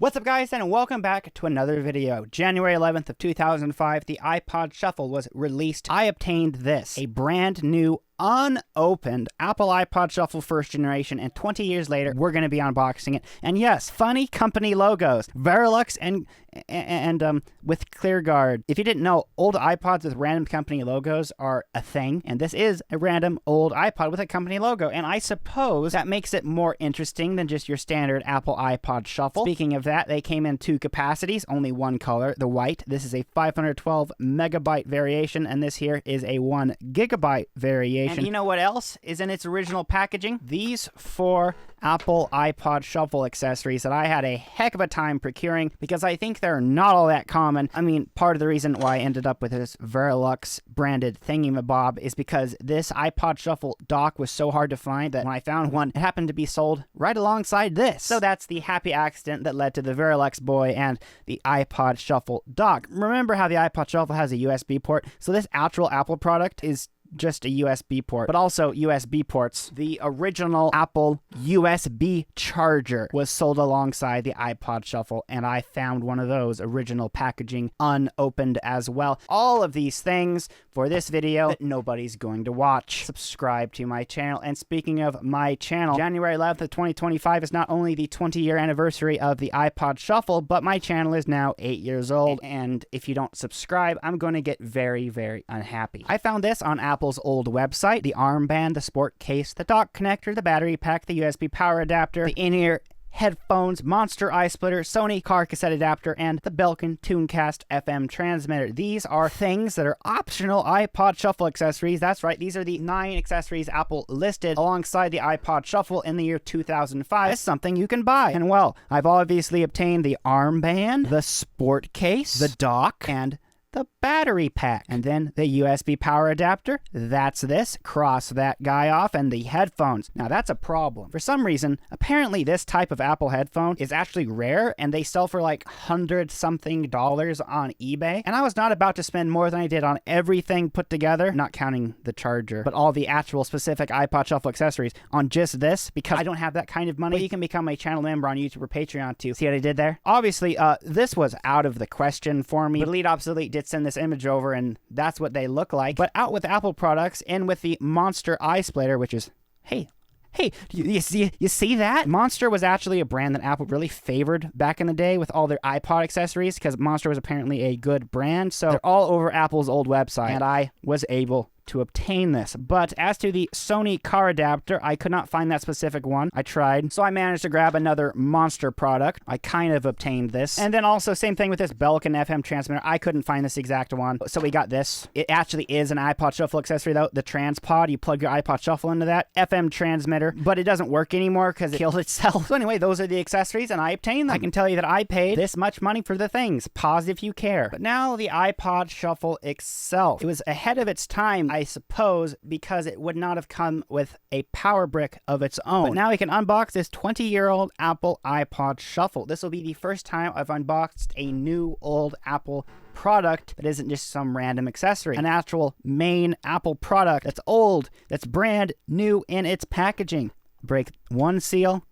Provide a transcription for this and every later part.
What's up, guys, and welcome back to another video. January 11th of 2005, the iPod Shuffle was released. I obtained this, a brand new unopened Apple iPod Shuffle first generation, and 20 years later, we're going to be unboxing it. And yes, funny company logos, Verilux and with ClearGuard. If you didn't know, old iPods with random company logos are a thing, and this is a random old iPod with a company logo, and I suppose that makes it more interesting than just your standard Apple iPod Shuffle. Speaking of that, they came in two capacities, only one color, the white. This is a 512 megabyte variation, and this here is a 1 gigabyte variation. And you know what else is in its original packaging? These four Apple iPod Shuffle accessories that I had a heck of a time procuring because I think they're not all that common. I mean, part of the reason why I ended up with this Verilux branded thingamabob is because this iPod Shuffle dock was so hard to find that when I found one, it happened to be sold right alongside this. So that's the happy accident that led to the Verilux boy and the iPod Shuffle dock. Remember how the iPod Shuffle has a USB port? So this actual Apple product is just a USB port, but also USB ports. The original Apple USB charger was sold alongside the iPod Shuffle, and I found one of those original packaging unopened as well. All of these things for this video that nobody's going to watch. Subscribe to my channel. And speaking of my channel, January 11th of 2025 is not only the 20-year anniversary of the iPod Shuffle, but my channel is now 8 years old, and if you don't subscribe, I'm going to get very, very unhappy. I found this on Apple's old website: the armband, the sport case, the dock connector, the battery pack, the USB power adapter, the in-ear headphones, Monster iSplitter, Sony car cassette adapter, and the Belkin TuneCast FM transmitter. These are things that are optional iPod Shuffle accessories. That's right, these are the 9 accessories Apple listed alongside the iPod Shuffle in the year 2005 as something you can buy. And well, I've obviously obtained the armband, the sport case, the dock, and the battery pack, and then the USB power adapter. That's this. Cross that guy off, and the headphones. Now that's a problem. For some reason, apparently this type of Apple headphone is actually rare, and they sell for like $100-something on eBay. And I was not about to spend more than I did on everything put together, not counting the charger, but all the actual specific iPod Shuffle accessories on just this, because I don't have that kind of money. But you can become a channel member on YouTube or Patreon too. See what I did there? Obviously, this was out of the question for me, but Elite Obsolete did send this image over, and that's what they look like. But out with Apple products, and with the Monster iSplitter, which is, hey, you see that? Monster was actually a brand that Apple really favored back in the day with all their iPod accessories, because Monster was apparently a good brand. So they're all over Apple's old website, and I was able to obtain this. But as to the Sony car adapter, I could not find that specific one. I tried, so I managed to grab another Monster product. I kind of obtained this. And then also, same thing with this Belkin FM transmitter. I couldn't find this exact one, so we got this. It actually is an iPod Shuffle accessory though, the TransPod. You plug your iPod Shuffle into that FM transmitter, but it doesn't work anymore because it killed itself. So anyway, those are the accessories, and I obtained them. I can tell you that I paid this much money for the things. Pause if you care. But now the iPod Shuffle itself. It was ahead of its time, I suppose, because it would not have come with a power brick of its own. But now we can unbox this 20-year-old Apple iPod Shuffle. This will be the first time I've unboxed a new old Apple product that isn't just some random accessory. An actual main Apple product that's old, that's brand new in its packaging. Break one seal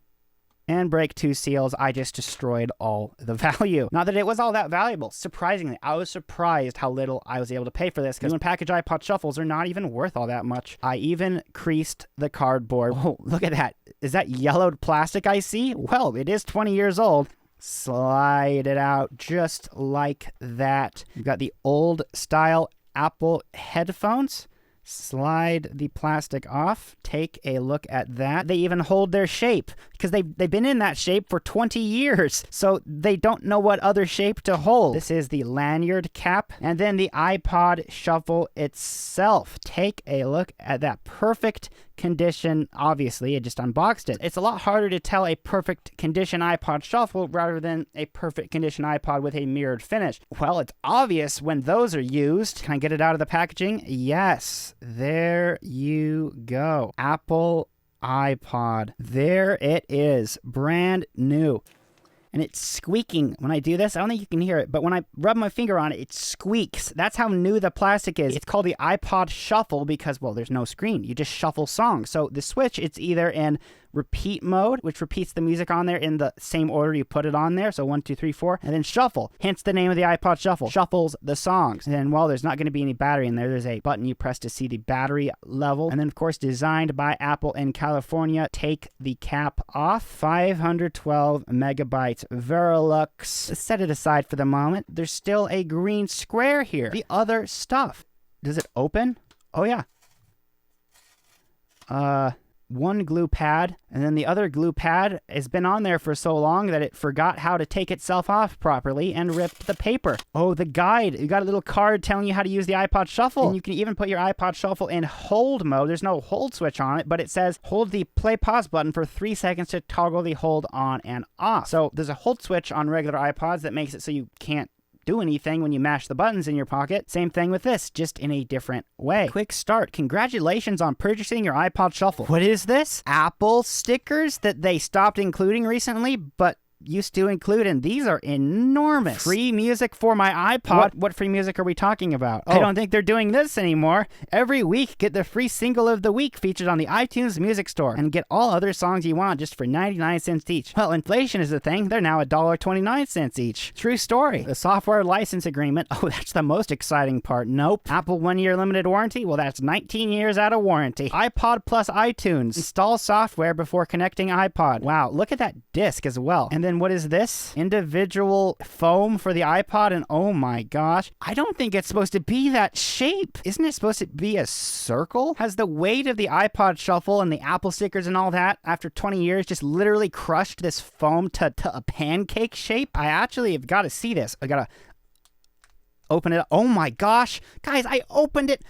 and break 2 seals. I just destroyed all the value. Not that it was all that valuable. Surprisingly, I was surprised how little I was able to pay for this, because when package iPod Shuffles are not even worth all that much. I even creased the cardboard. Oh, look at that. Is that yellowed plastic I see? Well, it is 20 years old. Slide it out just like that. You've got the old style Apple headphones. Slide the plastic off. Take a look at that. They even hold their shape, because they've been in that shape for 20 years, so they don't know what other shape to hold. This is the lanyard cap, and then the iPod Shuffle itself. Take a look at that perfect condition. Obviously, I just unboxed it. It's a lot harder to tell a perfect condition iPod Shuffle rather than a perfect condition iPod with a mirrored finish. Well, it's obvious when those are used. Can I get it out of the packaging? Yes. There you go. Apple iPod. There it is. Brand new. And it's squeaking when I do this. I don't think you can hear it, but when I rub my finger on it, it squeaks. That's how new the plastic is. It's called the iPod Shuffle because, well, there's no screen. You just shuffle songs. So the switch, it's either in repeat mode, which repeats the music on there in the same order you put it on there. So 1, 2, 3, 4. And then shuffle, hence the name of the iPod Shuffle. Shuffles the songs. And then, well, there's not going to be any battery in there. There's a button you press to see the battery level. And then, of course, designed by Apple in California. Take the cap off. 512 megabytes. Verilux. Set it aside for the moment. There's still a green square here. The other stuff. Does it open? Oh, yeah. One glue pad, and then the other glue pad has been on there for so long that it forgot how to take itself off properly and ripped the paper. Oh, the guide. You got a little card telling you how to use the iPod Shuffle. And you can even put your iPod Shuffle in hold mode. There's no hold switch on it, but it says hold the play pause button for 3 seconds to toggle the hold on and off. So there's a hold switch on regular iPods that makes it so you can't do anything when you mash the buttons in your pocket. Same thing with this, just in a different way. Quick start. Congratulations on purchasing your iPod Shuffle. What is this? Apple stickers that they stopped including recently, but used to include, and these are enormous. Free music for my iPod. What free music are we talking about? Oh. I don't think they're doing this anymore. Every week, get the free single of the week featured on the iTunes Music Store, and get all other songs you want just for 99 cents each. Well, inflation is a thing. They're now $1.29 each. True story. The software license agreement. Oh, that's the most exciting part. Nope. Apple 1-year limited warranty. Well, that's 19 years out of warranty. iPod plus iTunes. Install software before connecting iPod. Wow, look at that disc as well. And then what is this? Individual foam for the iPod, and oh my gosh, I don't think it's supposed to be that shape. Isn't it supposed to be a circle? Has the weight of the iPod Shuffle and the Apple stickers and all that, after 20 years, just literally crushed this foam to a pancake shape? I actually have got to see this. I gotta open it up. Oh my gosh. Guys, I opened it,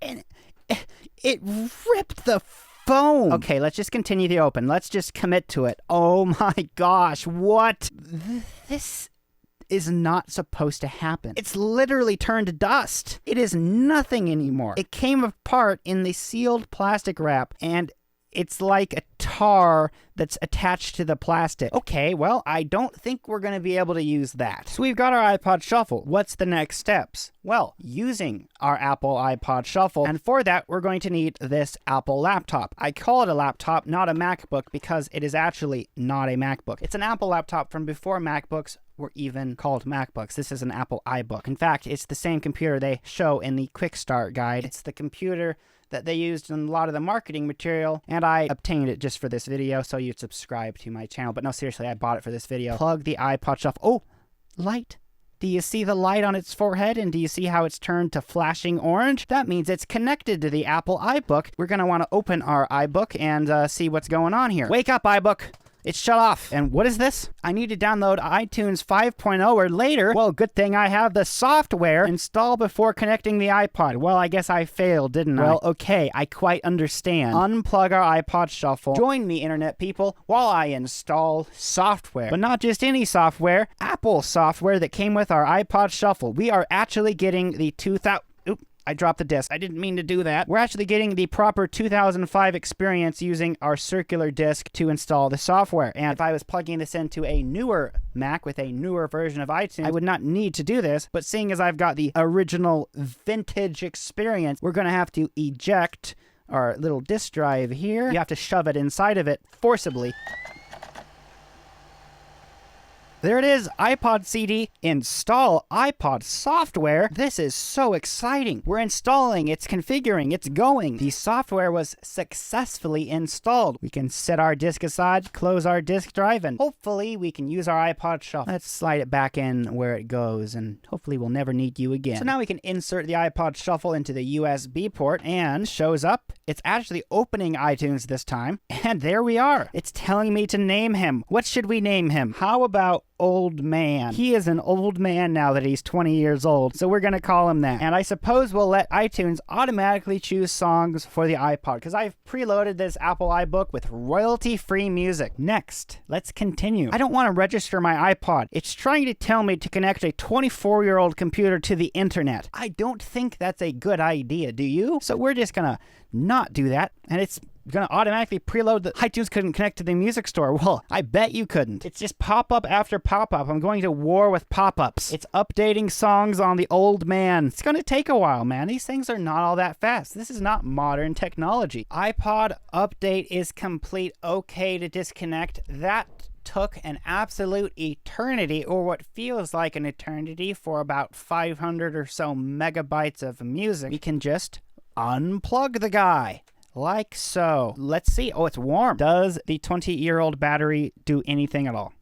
and it ripped the foam. Okay, let's just continue to open. Let's just commit to it. Oh my gosh, what? This is not supposed to happen. It's literally turned to dust. It is nothing anymore. It came apart in the sealed plastic wrap, and it's like a tar that's attached to the plastic. Okay, well, I don't think we're going to be able to use that. So we've got our iPod Shuffle. What's the next steps? Well, using our Apple iPod Shuffle, and for that, we're going to need this Apple laptop. I call it a laptop, not a MacBook, because it is actually not a MacBook. It's an Apple laptop from before MacBooks were even called MacBooks. This is an Apple iBook. In fact, it's the same computer they show in the Quick Start guide. It's the computer that they used in a lot of the marketing material, and I obtained it just for this video, so you'd subscribe to my channel. But no, seriously, I bought it for this video. Plug the iPod Shuffle. Oh, light. Do you see the light on its forehead, and do you see how it's turned to flashing orange? That means it's connected to the Apple iBook. We're going to want to open our iBook and see what's going on here. Wake up, iBook. It's shut off. And what is this? I need to download iTunes 5.0 or later. Well, good thing I have the software installed before connecting the iPod. Well, I guess I failed, didn't I? Well, okay, I quite understand. Unplug our iPod Shuffle. Join me, internet people, while I install software. But not just any software. Apple software that came with our iPod Shuffle. We are actually getting the 2000... I dropped the disc. I didn't mean to do that. We're actually getting the proper 2005 experience using our circular disc to install the software. And if I was plugging this into a newer Mac with a newer version of iTunes, I would not need to do this. But seeing as I've got the original vintage experience, we're going to have to eject our little disk drive here. You have to shove it inside of it forcibly. There it is, iPod CD, install iPod software. This is so exciting. We're installing, it's configuring, it's going. The software was successfully installed. We can set our disk aside, close our disk drive, and hopefully we can use our iPod Shuffle. Let's slide it back in where it goes, and hopefully we'll never need you again. So now we can insert the iPod Shuffle into the USB port, and shows up. It's actually opening iTunes this time, and there we are. It's telling me to name him. What should we name him? How about Old Man? He is an old man now that he's 20 years old, so we're going to call him that. And I suppose we'll let iTunes automatically choose songs for the iPod, because I've preloaded this Apple iBook with royalty-free music. Next, let's continue. I don't want to register my iPod. It's trying to tell me to connect a 24-year-old computer to the internet. I don't think that's a good idea, do you? So we're just going to not do that, and it's going to automatically preload the iTunes couldn't connect to the music store. Well, I bet you couldn't. It's just pop-up after pop-up. I'm going to war with pop-ups. It's updating songs on the old man. It's going to take a while, man. These things are not all that fast. This is not modern technology. iPod update is complete. Okay to disconnect. That took an absolute eternity, or what feels like an eternity, for about 500 or so megabytes of music. We can just unplug the guy. Like so. Let's see. Oh, it's warm. Does the 20-year-old battery do anything at all?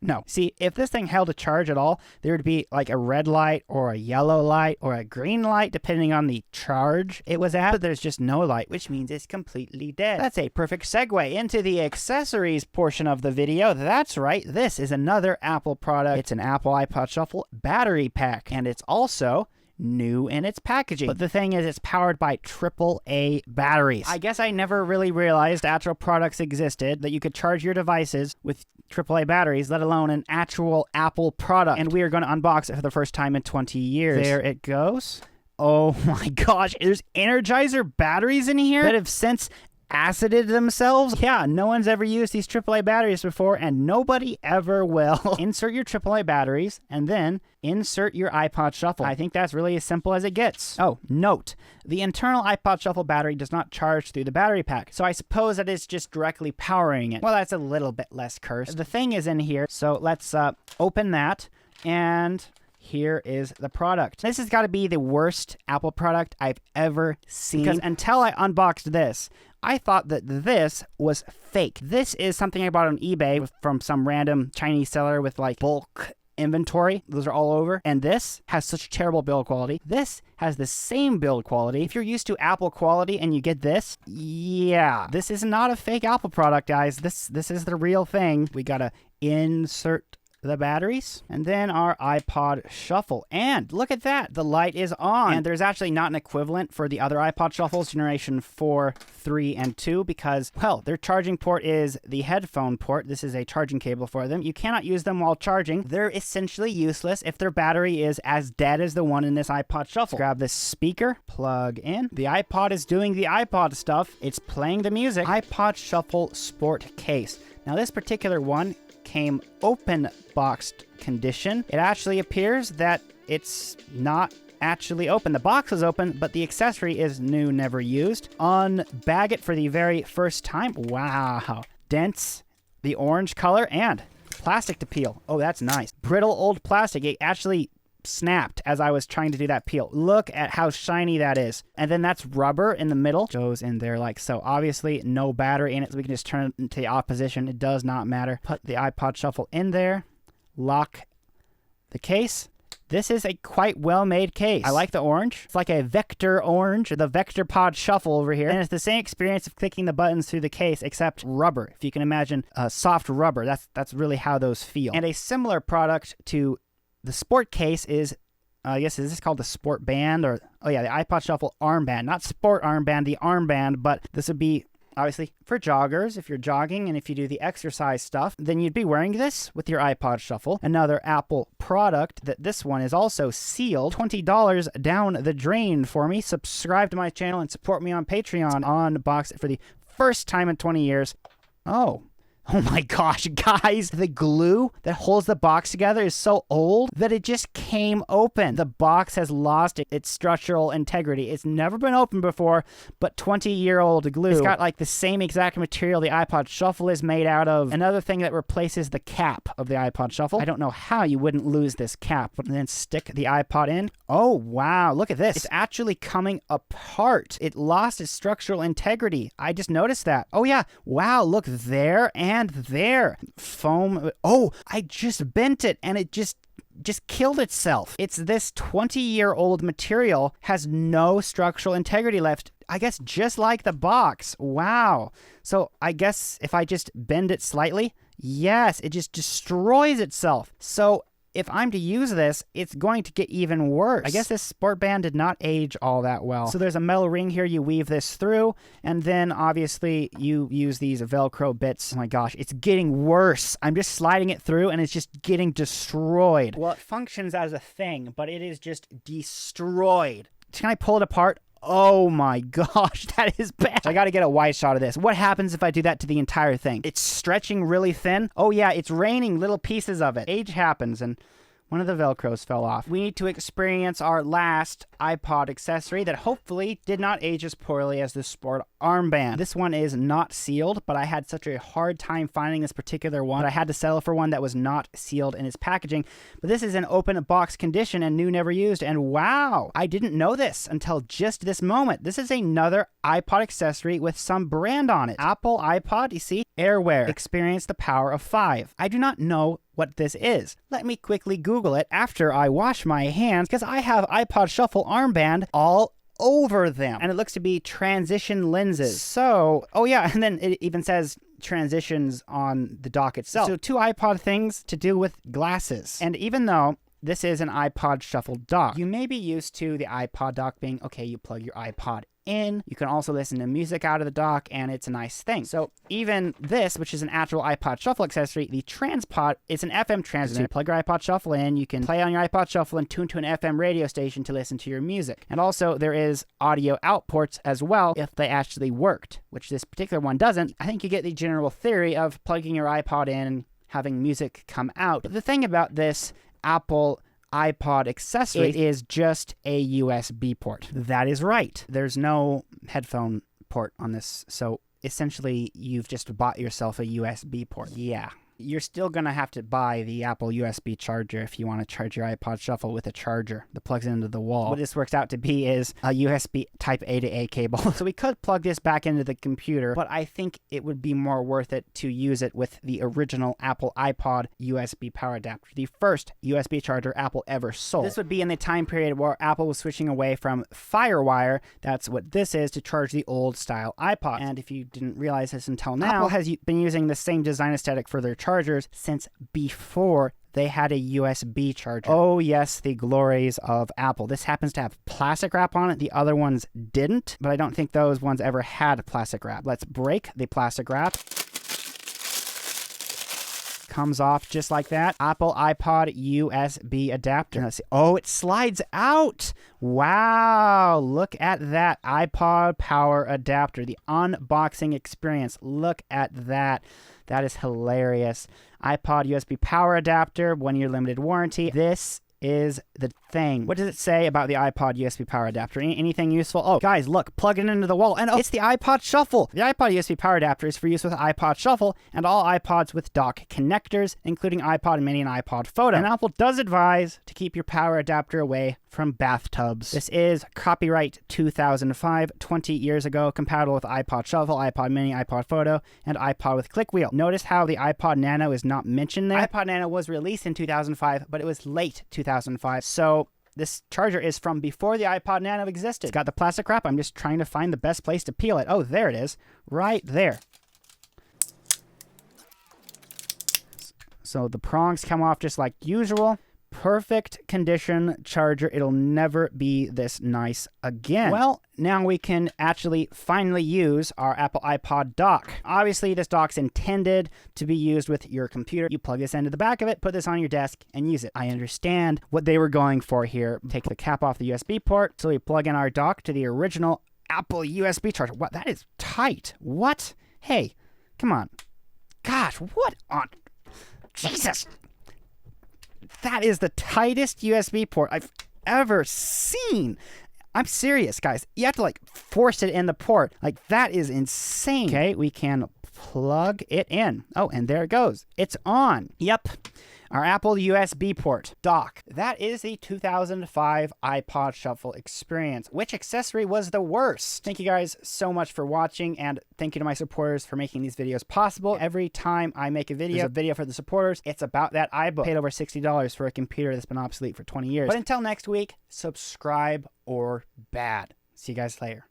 No. See, if this thing held a charge at all, there would be like a red light or a yellow light or a green light, depending on the charge it was at. But there's just no light, which means it's completely dead. That's a perfect segue into the accessories portion of the video. That's right. This is another Apple product. It's an Apple iPod Shuffle battery pack, and it's also new in its packaging. But the thing is, it's powered by AAA batteries. I guess I never really realized actual products existed, that you could charge your devices with AAA batteries, let alone an actual Apple product. And we are going to unbox it for the first time in 20 years. There it goes. Oh my gosh, there's Energizer batteries in here that have since acided themselves. Yeah, no one's ever used these AAA batteries before, and nobody ever will. Insert your AAA batteries, and then insert your iPod Shuffle. I think that's really as simple as it gets. Oh, note, the internal iPod Shuffle battery does not charge through the battery pack, so I suppose that it's just directly powering it. Well, that's a little bit less cursed. The thing is in here, so let's open that, and here is the product. This has got to be the worst Apple product I've ever seen, because until I unboxed this, I thought that this was fake. This is something I bought on eBay from some random Chinese seller with like bulk inventory. Those are all over. And this has such terrible build quality. This has the same build quality. If you're used to Apple quality and you get this, yeah, this is not a fake Apple product, guys. This is the real thing. We gotta insert the batteries, and then our iPod Shuffle. And look at that, the light is on. And there's actually not an equivalent for the other iPod Shuffles, generation 4, 3, and 2, because, well, their charging port is the headphone port. This is a charging cable for them. You cannot use them while charging. They're essentially useless if their battery is as dead as the one in this iPod Shuffle. Grab this speaker, plug in. The iPod is doing the iPod stuff. It's playing the music. iPod Shuffle Sport Case. Now, this particular one came open boxed condition. It actually appears that it's not actually open. The box is open, but the accessory is new, never used. Unbag it for the very first time. Wow. Dense, the orange color, and plastic to peel. Oh, that's nice. Brittle old plastic. It actually snapped as I was trying to do that peel. Look at how shiny that is. And then that's rubber in the middle. Goes in there like so. Obviously, no battery in it, so we can just turn it into the opposition. It does not matter. Put the iPod Shuffle in there. Lock the case. This is a quite well-made case. I like the orange. It's like a vector orange, the Vector Pod Shuffle over here. And it's the same experience of clicking the buttons through the case, except rubber. If you can imagine soft rubber, that's really how those feel. And a similar product to the Sport Case is, I guess, is this called the Sport Band? Or, oh yeah, the iPod Shuffle Armband. Not Sport Armband, the Armband, but this would be, obviously, for joggers. If you're jogging and if you do the exercise stuff, then you'd be wearing this with your iPod Shuffle. Another Apple product that this one is also sealed. $20 down the drain for me. Subscribe to my channel and support me on Patreon. Unbox it for the first time in 20 years. Oh my gosh, guys, the glue that holds the box together is so old that it just came open. The box has lost its structural integrity. It's never been opened before, but 20-year-old glue. It's got like the same exact material the iPod Shuffle is made out of. Another thing that replaces the cap of the iPod Shuffle. I don't know how you wouldn't lose this cap, but then stick the iPod in. Oh, wow, look at this. It's actually coming apart. It lost its structural integrity. I just noticed that. Oh yeah, wow, look there and there. Foam. Oh, I just bent it and it just killed itself. It's this 20-year-old material, has no structural integrity left. I guess just like the box. Wow. So I guess if I just bend it slightly, yes, it just destroys itself. So if I'm to use this, it's going to get even worse. I guess this Sport Band did not age all that well. So there's a metal ring here. You weave this through, and then obviously you use these Velcro bits. Oh my gosh, it's getting worse. I'm just sliding it through, and it's just getting destroyed. Well, it functions as a thing, but it is just destroyed. Can I pull it apart? Oh my gosh, that is bad. I gotta get a wide shot of this. What happens if I do that to the entire thing? It's stretching really thin. Oh yeah, it's raining little pieces of it. Age happens, and one of the Velcros fell off. We need to experience our last iPod accessory that hopefully did not age as poorly as the sport armband. This one is not sealed, but I had such a hard time finding this particular one that I had to settle for one that was not sealed in its packaging. But this is in open box condition and new, never used. And wow, I didn't know this until just this moment. This is another iPod accessory with some brand on it. Apple iPod, you see? Airwear. Experience the power of 5. I do not know what this is. Let me quickly Google it after I wash my hands, because I have iPod Shuffle armband all over them. And it looks to be transition lenses. So, oh yeah, and then it even says transitions on the dock itself. So 2 iPod things to do with glasses. And even though this is an iPod Shuffle dock, you may be used to the iPod dock being, okay, you plug your iPod in. You can also listen to music out of the dock, and it's a nice thing. So even this, which is an actual iPod Shuffle accessory, the TransPod, it's an FM transmitter. So you plug your iPod Shuffle in, you can play on your iPod Shuffle and tune to an FM radio station to listen to your music. And also there is audio out ports as well if they actually worked, which this particular one doesn't. I think you get the general theory of plugging your iPod in and having music come out. But the thing about this Apple iPod accessory, it is just a USB port. That is right. There's no headphone port on this, so essentially you've just bought yourself a USB port. Yeah. You're still going to have to buy the Apple USB charger if you want to charge your iPod Shuffle with a charger that plugs into the wall. What this works out to be is a USB Type A to A cable. So we could plug this back into the computer, but I think it would be more worth it to use it with the original Apple iPod USB power adapter, the first USB charger Apple ever sold. This would be in the time period where Apple was switching away from Firewire, that's what this is, to charge the old style iPod. And if you didn't realize this until now, Apple has been using the same design aesthetic for their chargers since before they had a USB charger. Oh yes, the glories of Apple. This happens to have plastic wrap on it. The other ones didn't, but I don't think those ones ever had plastic wrap. Let's break the plastic wrap. Comes off just like that. Apple iPod USB adapter. Let's see. Oh, it slides out. Wow, look at that iPod power adapter. The unboxing experience. Look at that. That is hilarious. iPod USB power adapter, 1-year limited warranty. This is the thing. What does it say about the iPod USB power adapter? Anything useful? Oh, guys, look, plug it into the wall, and oh, it's the iPod Shuffle. The iPod USB power adapter is for use with iPod Shuffle and all iPods with dock connectors, including iPod Mini and iPod Photo. And Apple does advise to keep your power adapter away from bathtubs. This is copyright 2005, 20 years ago, compatible with iPod Shuffle, iPod Mini, iPod Photo, and iPod with click wheel. Notice how the iPod Nano is not mentioned there. iPod Nano was released in 2005, but it was late 2005, so this charger is from before the iPod Nano existed. It's got the plastic wrap. I'm just trying to find the best place to peel it. Oh, there it is. Right there. So the prongs come off just like usual. Perfect condition charger. It'll never be this nice again. Well, now we can actually finally use our Apple iPod dock. Obviously, this dock's intended to be used with your computer. You plug this into the back of it, put this on your desk, and use it. I understand what they were going for here. Take the cap off the USB port, so we plug in our dock to the original Apple USB charger. What? That is tight. What? Hey, come on. Gosh, what on... Jesus! That is the tightest USB port I've ever seen. I'm serious, guys. You have to, like, force it in the port. Like, that is insane. Okay, we can plug it in. Oh, and there it goes. It's on. Yep. Our Apple USB port dock. That is the 2005 iPod Shuffle experience. Which accessory was the worst? Thank you guys so much for watching, and thank you to my supporters for making these videos possible. Every time I make a video, there's a video for the supporters. It's about that iBook. Paid over $60 for a computer that's been obsolete for 20 years. But until next week, subscribe or bad. See you guys later.